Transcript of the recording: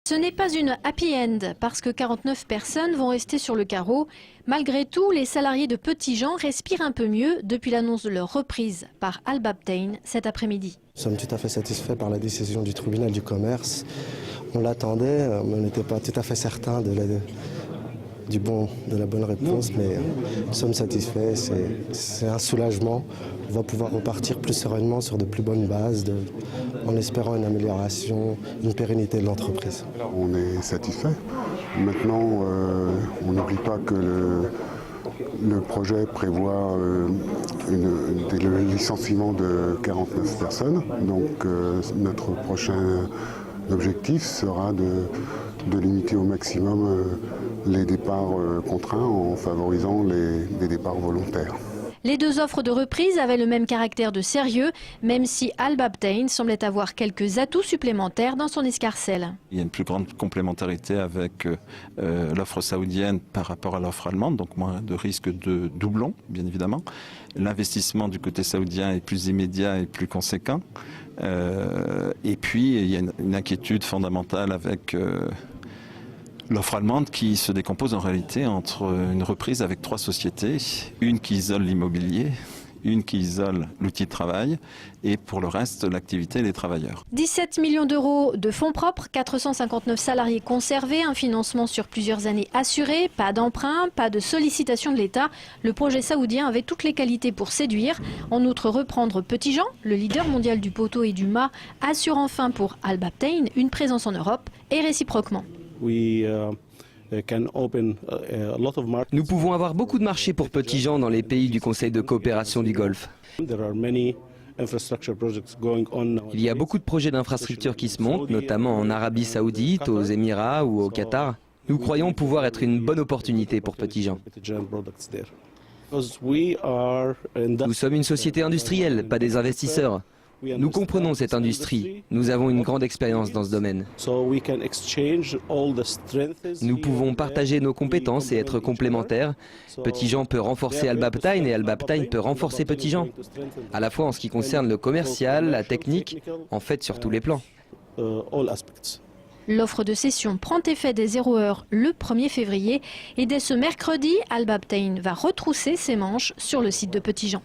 Ce n'est pas une happy end parce que 49 personnes vont rester sur le carreau. Malgré tout, les salariés de Petitjean respirent un peu mieux depuis l'annonce de leur reprise par Al Babtein cet après-midi. Nous sommes tout à fait satisfaits par la décision du tribunal du commerce. On l'attendait, mais on n'était pas tout à fait certain de la bonne réponse, mais nous sommes satisfaits, c'est un soulagement. On va pouvoir repartir plus sereinement sur de plus bonnes bases, en espérant une amélioration, une pérennité de l'entreprise. On est satisfait. Maintenant, on n'oublie pas que le projet prévoit le licenciement de 49 personnes. Donc notre prochain objectif sera de limiter au maximum les départs contraints en favorisant les départs volontaires. Les deux offres de reprise avaient le même caractère de sérieux, même si Al Babtein semblait avoir quelques atouts supplémentaires dans son escarcelle. Il y a une plus grande complémentarité avec l'offre saoudienne par rapport à l'offre allemande, donc moins de risque de doublon, bien évidemment. L'investissement du côté saoudien est plus immédiat et plus conséquent. Et puis, il y a une inquiétude fondamentale avec l'offre allemande qui se décompose en réalité entre une reprise avec 3 sociétés, une qui isole l'immobilier, une qui isole l'outil de travail et pour le reste l'activité et les travailleurs. 17 millions d'euros de fonds propres, 459 salariés conservés, un financement sur plusieurs années assuré, pas d'emprunt, pas de sollicitation de l'État. Le projet saoudien avait toutes les qualités pour séduire. En outre, reprendre Petitjean, le leader mondial du poteau et du mât, assure enfin pour Al Babtein une présence en Europe et réciproquement. Nous pouvons avoir beaucoup de marchés pour Petitjean dans les pays du Conseil de coopération du Golfe. Il y a beaucoup de projets d'infrastructures qui se montent, notamment en Arabie Saoudite, aux Émirats ou au Qatar. Nous croyons pouvoir être une bonne opportunité pour Petitjean. Nous sommes une société industrielle, pas des investisseurs. Nous comprenons cette industrie, nous avons une grande expérience dans ce domaine. Nous pouvons partager nos compétences et être complémentaires. Petitjean peut renforcer Al Babtein et Al Babtein peut renforcer Petitjean. À la fois en ce qui concerne le commercial, la technique, en fait sur tous les plans. L'offre de cession prend effet dès 0h le 1er février et dès ce mercredi, Al Babtein va retrousser ses manches sur le site de Petitjean.